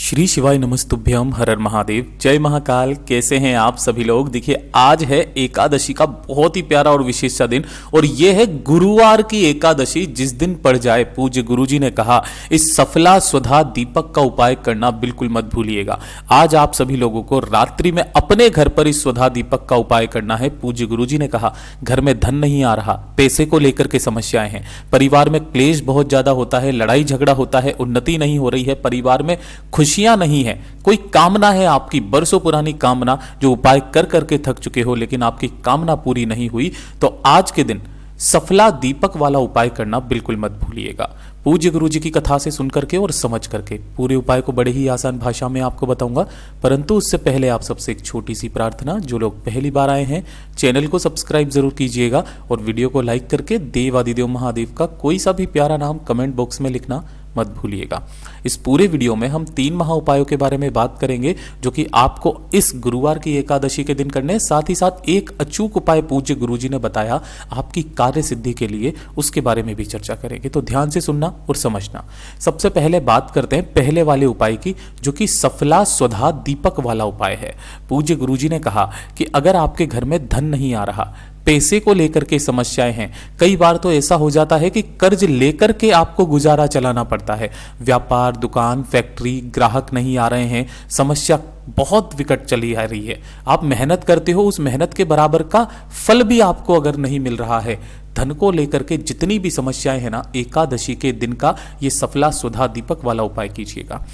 श्री शिवाय नमस्तुभ्यम हर हर महादेव। जय महाकाल। कैसे हैं आप सभी लोग। देखिए आज है एकादशी का बहुत ही प्यारा और विशेष सा दिन और ये है गुरुवार की एकादशी। जिस दिन पड़ जाए पूज्य गुरुजी ने कहा इस सफला स्वधा दीपक का उपाय करना बिल्कुल मत भूलिएगा। आज आप सभी लोगों को रात्रि में अपने घर पर इस स्वधा दीपक का उपाय करना है। पूज्य गुरुजी ने कहा घर में धन नहीं आ रहा, पैसे को लेकर के समस्याएं हैं, परिवार में क्लेश बहुत ज्यादा होता है, लड़ाई झगड़ा होता है, उन्नति नहीं हो रही है, परिवार में खुशियां नहीं है, कोई कामना है आपकी बरसों पुरानी कामना जो उपाय कर करके थक चुके हो लेकिन आपकी कामना पूरी नहीं हुई, तो आज के दिन सफला दीपक वाला उपाय करना बिल्कुल मत भूलिएगा। पूज्य गुरु जी की कथा से सुन करके और समझ करके पूरे उपाय को बड़े ही आसान भाषा में आपको बताऊंगा, परंतु उससे पहले आप सबसे एक छोटी सी प्रार्थना। जो लोग पहली बार आए हैं चैनल को सब्सक्राइब जरूर कीजिएगा और वीडियो को लाइक करके देव आदिदेव महादेव का कोई सा भी प्यारा नाम कमेंट बॉक्स में लिखना मत भूलिएगा। इस पूरे वीडियो में हम 3 महा उपायों के बारे में बात करेंगे जो कि आपको इस गुरुवार की एकादशी के दिन करने, साथ ही साथ एक अचूक उपाय पूज्य गुरुजी ने बताया आपकी कार्य सिद्धि के लिए, उसके बारे में भी चर्चा करेंगे। तो ध्यान से सुनना और समझना। सबसे पहले बात करते हैं पहले वाले उपाय की जो कि सफला स्वधा दीपक वाला उपाय है। पूज्य गुरुजी ने कहा कि अगर आपके घर में धन नहीं आ रहा, पैसे को लेकर के समस्याएं हैं, कई बार तो ऐसा हो जाता है कि कर्ज लेकर के आपको गुजारा चलाना पड़ता है, व्यापार, दुकान, फैक्ट्री, ग्राहक नहीं आ रहे हैं, समस्या बहुत विकट चली आ रही है, आप मेहनत करते हो, उस मेहनत के बराबर का फल भी आपको अगर नहीं मिल रहा है, धन को लेकर के जितनी भी समस्याएं हैं ना, एकादशी के दिन का ये सफला स्वधा दीपक वाला उपाय कीजिएगा।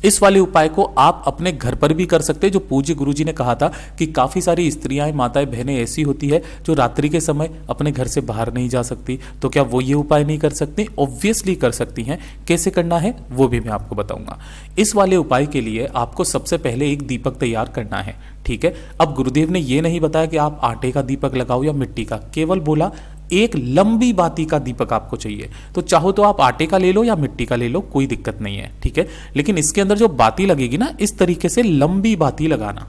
इस वाले उपाय को आप अपने घर पर भी कर सकते हैं। जो पूज्य गुरुजी ने कहा था कि काफ़ी सारी स्त्रियां, माताएं, बहनें ऐसी होती है जो रात्रि के समय अपने घर से बाहर नहीं जा सकती, तो क्या वो ये उपाय नहीं कर सकती? ऑब्वियसली कर सकती हैं। कैसे करना है वो भी मैं आपको बताऊंगा। इस वाले उपाय के लिए आपको सबसे पहले एक दीपक तैयार करना है, ठीक है। अब गुरुदेव ने ये नहीं बताया कि आप आटे का दीपक लगाओ या मिट्टी का, केवल बोला एक लंबी बाती का दीपक आपको चाहिए। तो चाहो तो आप आटे का ले लो या मिट्टी का ले लो, कोई दिक्कत नहीं है, ठीक है। लेकिन इसके अंदर जो बाती लगेगी ना, इस तरीके से लंबी बाती लगाना।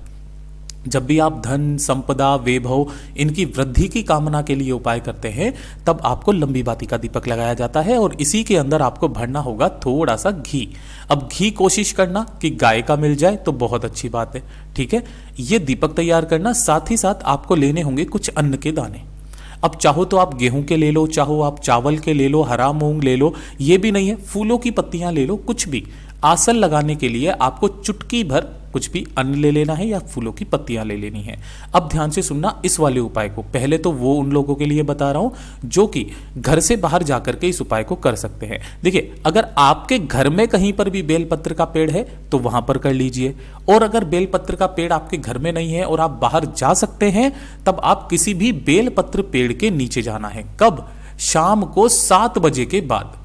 जब भी आप धन, संपदा, वैभव, इनकी वृद्धि की कामना के लिए उपाय करते हैं तब आपको लंबी बाती का दीपक लगाया जाता है और इसी के अंदर आपको भरना होगा थोड़ा सा घी। अब घी कोशिश करना कि गाय का मिल जाए तो बहुत अच्छी बात है, ठीक है। ये दीपक तैयार करना, साथ ही साथ आपको लेने होंगे कुछ अन्न के दाने। अब चाहो तो आप गेहूं के ले लो, चाहो आप चावल के ले लो, हरा मूंग ले लो, ये भी नहीं है, फूलों की पत्तियां ले लो, कुछ भी। आसन लगाने के लिए आपको चुटकी भर कुछ भी अन्न ले लेना है या फूलों की पत्तियां ले लेनी है। अब ध्यान से सुनना इस वाले उपाय को। पहले तो वो उन लोगों के लिए बता रहा हूं जो कि घर से बाहर जाकर के इस उपाय को कर सकते हैं। देखिए, अगर आपके घर में कहीं पर भी बेलपत्र का पेड़ है तो वहां पर कर लीजिए, और अगर बेलपत्र का पेड़ आपके घर में नहीं है और आप बाहर जा सकते हैं तब आप किसी भी बेलपत्र पेड़ के नीचे जाना है। कब? शाम को 7 बजे के बाद।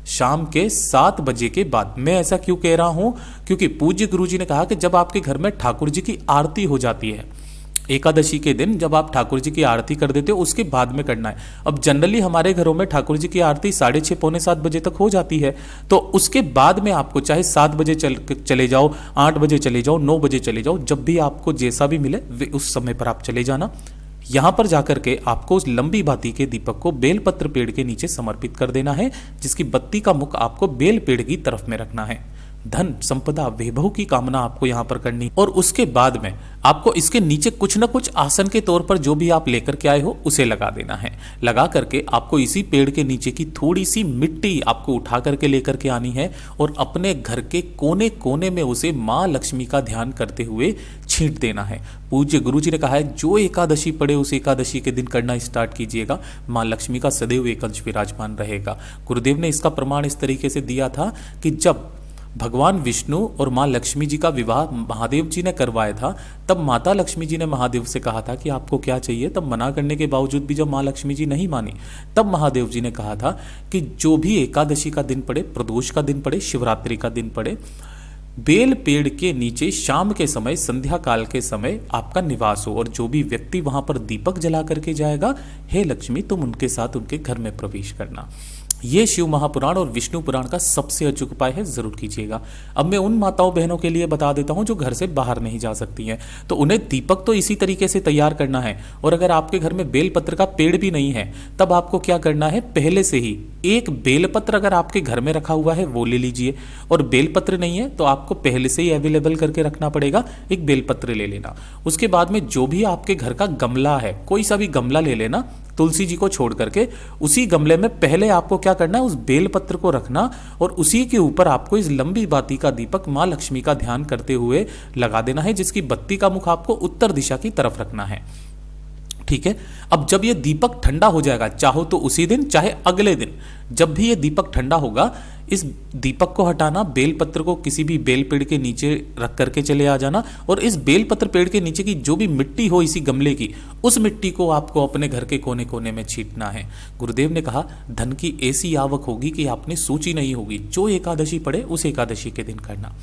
शाम के 7 बजे के बाद। मैं ऐसा क्यों कह रहा हूं? क्योंकि पूज्य गुरुजी ने कहा कि जब आपके घर में ठाकुर जी की आरती हो जाती है, एकादशी के दिन जब आप ठाकुर जी की आरती कर देते हो उसके बाद में करना है। अब जनरली हमारे घरों में ठाकुर जी की आरती 6:30 पौने 7 बजे तक हो जाती है, तो उसके बाद में आपको चाहे 7 बजे चले जाओ, 8 बजे चले जाओ, 9 बजे चले जाओ, जब भी आपको जैसा भी मिले उस समय पर आप चले जाना। यहां पर जाकर के आपको उस लंबी बाती के दीपक को बेलपत्र पेड़ के नीचे समर्पित कर देना है, जिसकी बत्ती का मुख आपको बेल पेड़ की तरफ में रखना है। धन, संपदा, वैभव की कामना आपको यहां पर करनी, और उसके बाद में आपको इसके नीचे कुछ ना कुछ आसन के तौर पर जो भी आप लेकर के आए हो उसे लगा देना है। लगा करके आपको इसी पेड़ के नीचे की थोड़ी सी मिट्टी आपको उठा करके लेकर के आनी है और अपने घर के कोने कोने में उसे माँ लक्ष्मी का ध्यान करते हुए छींट देना है। पूज्य गुरुजी ने कहा है जो एकादशी पड़े उस एकादशी के दिन करना स्टार्ट कीजिएगा, माँ लक्ष्मी का सदैव एक अंश विराजमान रहेगा। गुरुदेव ने इसका प्रमाण इस तरीके से दिया था कि जब भगवान विष्णु और माँ लक्ष्मी जी का विवाह महादेव जी ने करवाया था, तब माता लक्ष्मी जी ने महादेव से कहा था कि आपको क्या चाहिए। तब मना करने के बावजूद भी जब माँ लक्ष्मी जी नहीं मानी, तब महादेव जी ने कहा था कि जो भी एकादशी का दिन पड़े, प्रदोष का दिन पड़े, शिवरात्रि का दिन पड़े, बेल पेड़ के नीचे शाम के समय, संध्या काल के समय आपका निवास हो, और जो भी व्यक्ति वहां पर दीपक जला करके जाएगा, हे लक्ष्मी तुम उनके साथ उनके घर में प्रवेश करना। ये शिव महापुराण और विष्णु पुराण का सबसे अचूक उपाय है, जरूर कीजिएगा। अब मैं उन माताओं बहनों के लिए बता देता हूं जो घर से बाहर नहीं जा सकती हैं, तो उन्हें दीपक तो इसी तरीके से तैयार करना है। और अगर आपके घर में बेलपत्र का पेड़ भी नहीं है, तब आपको क्या करना है, पहले से ही एक बेलपत्र अगर आपके घर में रखा हुआ है वो ले लीजिए, और बेलपत्र नहीं है तो आपको पहले से ही अवेलेबल करके रखना पड़ेगा, एक बेलपत्र ले लेना। उसके बाद में जो भी आपके घर का गमला है, कोई सा भी गमला ले लेना, तुलसी जी को छोड़ करके उसी गमले में पहले आपको क्या करना है, उस बेलपत्र को रखना और उसी के ऊपर आपको इस लंबी बाती का दीपक मां लक्ष्मी का ध्यान करते हुए लगा देना है, जिसकी बत्ती का मुख आपको उत्तर दिशा की तरफ रखना है। ठीक है। अब जब ये दीपक ठंडा हो जाएगा, चाहो तो उसी दिन चाहे अगले दिन, जब भी ये दीपक ठंडा होगा, इस दीपक को हटाना, बेलपत्र को किसी भी बेल पेड़ के नीचे रख करके चले आ जाना, और इस बेलपत्र पेड़ के नीचे की जो भी मिट्टी हो इसी गमले की, उस मिट्टी को आपको अपने घर के कोने कोने में छींटना है। गुरुदेव ने कहा धन की ऐसी आवक होगी कि आपने सोची नहीं होगी। जो एकादशी पड़े उस एकादशी के दिन करना।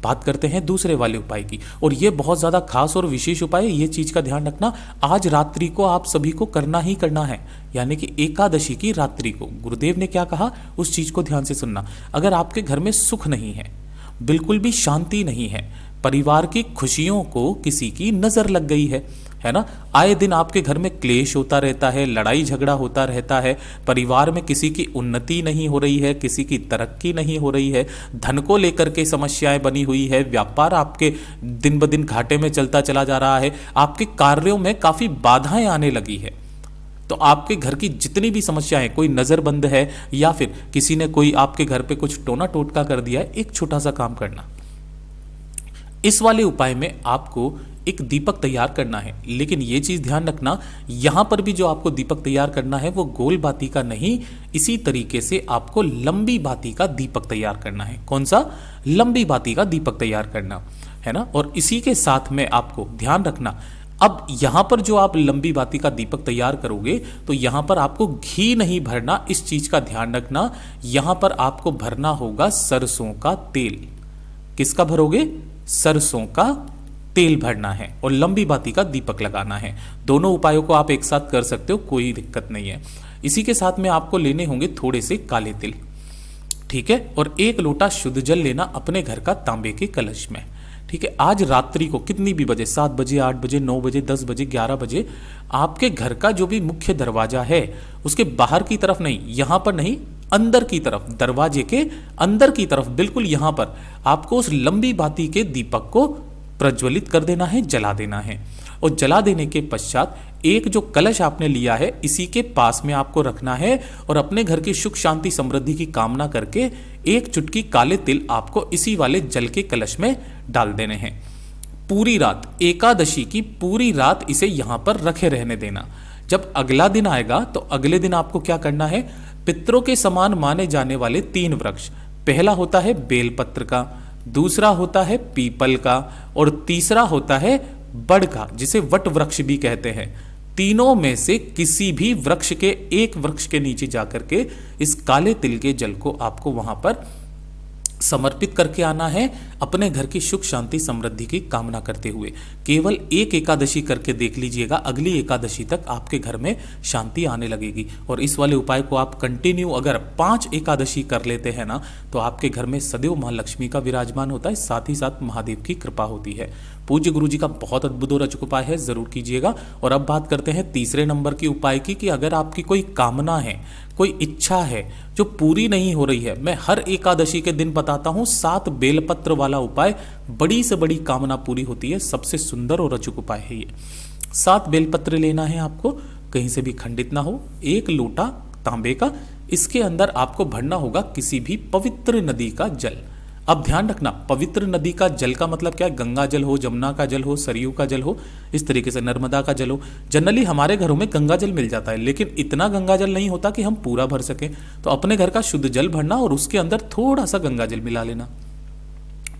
बात करते हैं दूसरे वाले उपाय की, और ये बहुत ज्यादा खास और विशेष उपाय है। ये चीज का ध्यान रखना, आज रात्रि को आप सभी को करना ही करना है, यानी कि एकादशी की रात्रि को। गुरुदेव ने क्या कहा उस चीज को ध्यान से सुनना। अगर आपके घर में सुख नहीं है, बिल्कुल भी शांति नहीं है, परिवार की खुशियों को किसी की नजर लग गई है ना, आए दिन आपके घर में क्लेश होता रहता है, लड़ाई झगड़ा होता रहता है, परिवार में किसी की उन्नति नहीं हो रही है, किसी की तरक्की नहीं हो रही है, धन को लेकर के समस्याएं बनी हुई है, व्यापार आपके दिन ब दिन घाटे में चलता चला जा रहा है, आपके कार्यों में काफी बाधाएं आने लगी है, तो आपके घर की जितनी भी समस्याएं, कोई नजरबंद है या फिर किसी ने कोई आपके घर पे कुछ टोना टोटका कर दिया है, एक छोटा सा काम करना। इस वाले उपाय में आपको एक दीपक तैयार करना है, लेकिन ये चीज ध्यान रखना, यहां पर भी जो आपको दीपक तैयार करना है वो गोल बाती का नहीं, इसी तरीके से आपको लंबी बाती का दीपक तैयार करना है। कौन सा? लंबी बाती का दीपक तैयार करना है ना। और इसी के साथ में आपको ध्यान रखना, अब यहां पर जो आप लंबी बाती का दीपक तैयार करोगे तो यहां पर आपको घी नहीं भरना, इस चीज का ध्यान रखना। यहां पर आपको भरना होगा सरसों का तेल। किसका भरोगे? सरसों का तेल भरना है और लंबी बाती का दीपक लगाना है। दोनों उपायों को आप एक साथ कर सकते हो, कोई दिक्कत नहीं है। इसी के साथ में आपको लेने होंगे थोड़े से काले तिल, ठीक है, और 1 लोटा शुद्ध जल लेना अपने घर का तांबे के कलश में। ठीक है। आज रात्रि को कितनी भी बजे, 7 बजे, 8 बजे, 9 बजे, 10 बजे, 11 बजे, आपके घर का जो भी मुख्य दरवाजा है उसके बाहर की तरफ नहीं, यहां पर नहीं, अंदर की तरफ, दरवाजे के अंदर की तरफ, बिल्कुल यहां पर आपको उस लंबी बाती के दीपक को प्रज्वलित कर देना है, जला देना है। और जला देने के पश्चात एक जो कलश आपने लिया है इसी के पास में आपको रखना है और अपने घर की सुख शांति समृद्धि की कामना करके 1 चुटकी काले तिल आपको इसी वाले जल के कलश में डाल देने हैं। पूरी रात, एकादशी की पूरी रात इसे यहां पर रखे रहने देना। जब अगला दिन आएगा तो अगले दिन आपको क्या करना है, पितरों के समान माने जाने वाले 3 वृक्ष, पहला होता है बेलपत्र का, दूसरा होता है पीपल का और तीसरा होता है बड़ का, जिसे वट वृक्ष भी कहते हैं। तीनों में से किसी भी वृक्ष के एक वृक्ष के नीचे जाकर के इस काले तिल के जल को आपको वहां पर समर्पित करके आना है, अपने घर की सुख शांति समृद्धि की कामना करते हुए। केवल 1 एकादशी करके देख लीजिएगा, अगली एकादशी तक आपके घर में शांति आने लगेगी। और इस वाले उपाय को आप कंटिन्यू अगर 5 एकादशी कर लेते हैं ना, तो आपके घर में सदैव मां लक्ष्मी का विराजमान होता है, साथ ही साथ महादेव की कृपा होती है। पूज्य गुरु जी का बहुत अद्भुत और अचूक उपाय है, जरूर कीजिएगा। और अब बात करते हैं तीसरे नंबर की उपाय की, कि अगर आपकी कोई कामना है, कोई इच्छा है जो पूरी नहीं हो रही है। मैं हर एकादशी के दिन बताता हूं 7 बेलपत्र वाला उपाय, बड़ी से बड़ी कामना पूरी होती है। सबसे सुंदर और अचूक उपाय है ये। 7 बेलपत्र लेना है आपको, कहीं से भी खंडित ना हो, 1 लोटा तांबे का, इसके अंदर आपको भरना होगा किसी भी पवित्र नदी का जल। अब ध्यान रखना, पवित्र नदी का जल का मतलब क्या है? गंगा जल हो, जमुना का जल हो, सरयू का जल हो, इस तरीके से नर्मदा का जल हो। जनरली हमारे घरों में गंगा जल मिल जाता है, लेकिन इतना गंगा जल नहीं होता कि हम पूरा भर सकें, तो अपने घर का शुद्ध जल भरना और उसके अंदर थोड़ा सा गंगा जल मिला लेना,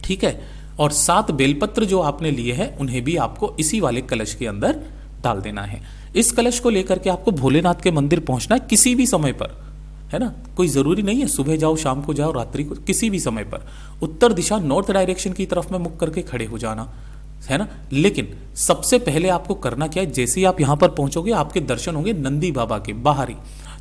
ठीक है। और 7 बेलपत्र जो आपने लिए हैं उन्हें भी आपको इसी वाले कलश के अंदर डाल देना है। इस कलश को लेकर के आपको भोलेनाथ के मंदिर पहुंचना है किसी भी समय पर, है ना, कोई जरूरी नहीं है सुबह जाओ, शाम को जाओ, रात्रि को, किसी भी समय पर। उत्तर दिशा, नॉर्थ डायरेक्शन की तरफ में मुख करके खड़े हो जाना, है ना। लेकिन सबसे पहले आपको करना क्या है, जैसे ही आप यहां पर पहुंचोगे आपके दर्शन होंगे नंदी बाबा के बाहर ही,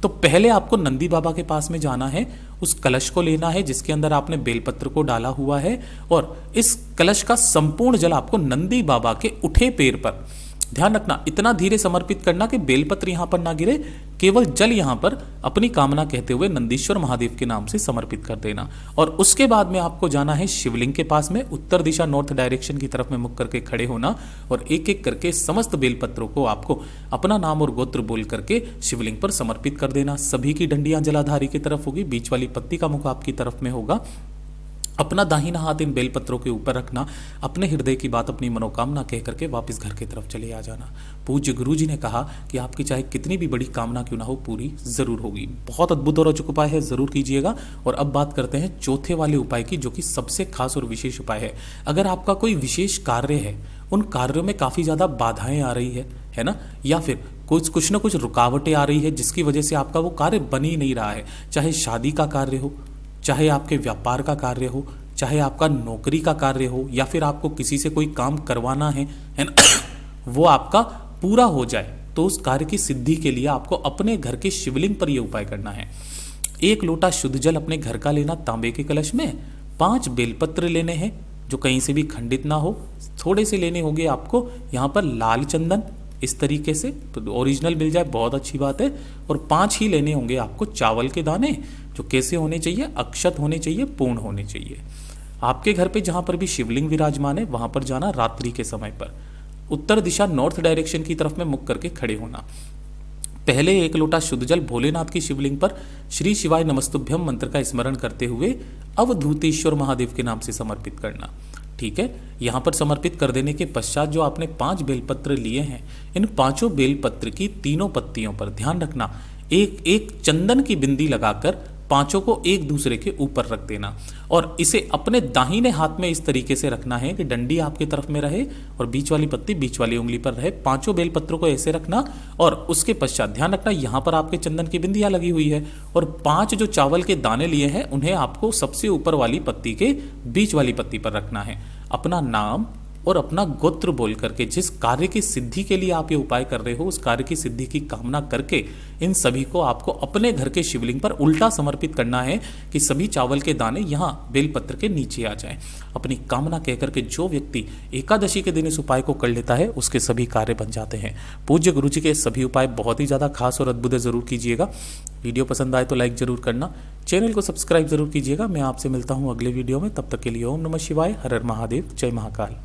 तो पहले आपको नंदी बाबा के पास में जाना है, उस कलश को लेना है जिसके अंदर आपने बेलपत्र को डाला हुआ है, और इस कलश का संपूर्ण जल आपको नंदी बाबा के उठे पैर पर, ध्यान रखना इतना धीरे समर्पित करना कि बेलपत्र यहां पर ना गिरे, केवल जल यहां पर अपनी कामना कहते हुए नंदीश्वर महादेव के नाम से समर्पित कर देना। और उसके बाद में आपको जाना है शिवलिंग के पास में, उत्तर दिशा नॉर्थ डायरेक्शन की तरफ में मुख करके खड़े होना, और एक एक करके समस्त बेलपत्रों को आपको अपना नाम और गोत्र बोल करके शिवलिंग पर समर्पित कर देना। सभी की डंडियां जलाधारी की तरफ होगी, बीच वाली पत्ती का मुख आपकी तरफ में होगा। अपना दाहिना हाथ इन बेलपत्रों के ऊपर रखना, अपने हृदय की बात, अपनी मनोकामना कह करके वापस घर की तरफ चले आ जाना। पूज्य गुरु जी ने कहा कि आपकी चाहे कितनी भी बड़ी कामना क्यों ना हो, पूरी जरूर होगी। बहुत अद्भुत और अचूक उपाय है, जरूर कीजिएगा। और अब बात करते हैं चौथे वाले उपाय की, जो कि सबसे खास और विशेष उपाय है। अगर आपका कोई विशेष कार्य है, उन कार्यों में काफी ज्यादा बाधाएं आ रही है ना, या फिर कुछ ना कुछ रुकावटें आ रही है जिसकी वजह से आपका वो कार्य बन ही नहीं रहा है, चाहे शादी का कार्य हो, चाहे आपके व्यापार का कार्य हो, चाहे आपका नौकरी का कार्य हो, या फिर आपको किसी से कोई काम करवाना है ना, वो आपका पूरा हो जाए, तो उस कार्य की सिद्धि के लिए आपको अपने घर के शिवलिंग पर यह उपाय करना है। 1 लोटा शुद्ध जल अपने घर का लेना तांबे के कलश में, 5 बेलपत्र लेने हैं जो कहीं से भी खंडित ना हो, थोड़े से लेने होंगे आपको यहाँ पर लाल चंदन, इस तरीके से तो ओरिजिनल मिल जाए बहुत अच्छी बात है, और 5 ही लेने होंगे आपको चावल के दाने, जो कैसे होने चाहिए, अक्षत होने चाहिए, पूर्ण होने चाहिए। आपके घर पे जहां पर भी शिवलिंग विराजमान है वहां पर जाना रात्रि के समय पर, उत्तर दिशा नॉर्थ डायरेक्शन की तरफ में मुख करके खड़े होना। पहले 1 लोटा शुद्ध जल भोलेनाथ की शिवलिंग पर श्री शिवाय नमस्तुभ्यम मंत्र का स्मरण करते हुए अवधूतेश्वर महादेव के नाम से समर्पित करना। ठीक है, यहां पर समर्पित कर देने के पश्चात जो आपने 5 बेलपत्र लिए हैं, इन 5 बेलपत्र की तीनों पत्तियों पर ध्यान रखना, एक एक चंदन की बिंदी लगाकर 5 को एक दूसरे के ऊपर रख देना, और इसे अपने दाहिने हाथ में इस तरीके से रखना है कि डंडी आपकी तरफ में रहे और बीच वाली पत्ती बीच वाली उंगली पर रहे। 5 बेलपत्रों को ऐसे रखना, और उसके पश्चात ध्यान रखना यहां पर आपके चंदन की बिंदियां लगी हुई है, और 5 जो चावल के दाने लिए हैं उन्हें आपको सबसे ऊपर वाली पत्ती के बीच वाली पत्ती पर रखना है। अपना नाम और अपना गोत्र बोल करके, जिस कार्य की सिद्धि के लिए आप ये उपाय कर रहे हो, उस कार्य की सिद्धि की कामना करके इन सभी को आपको अपने घर के शिवलिंग पर उल्टा समर्पित करना है कि सभी चावल के दाने यहाँ बेलपत्र के नीचे आ जाएं। अपनी कामना कहकर के जो व्यक्ति एकादशी के दिन इस उपाय को कर लेता है, उसके सभी कार्य बन जाते हैं। पूज्य गुरु जी के सभी उपाय बहुत ही ज्यादा खास और अद्भुत है, जरूर कीजिएगा। वीडियो पसंद आए तो लाइक जरूर करना, चैनल को सब्सक्राइब जरूर कीजिएगा। मैं आपसे मिलता हूँ अगले वीडियो में, तब तक के लिए ओम नमः शिवाय, हर हर महादेव, जय महाकाल।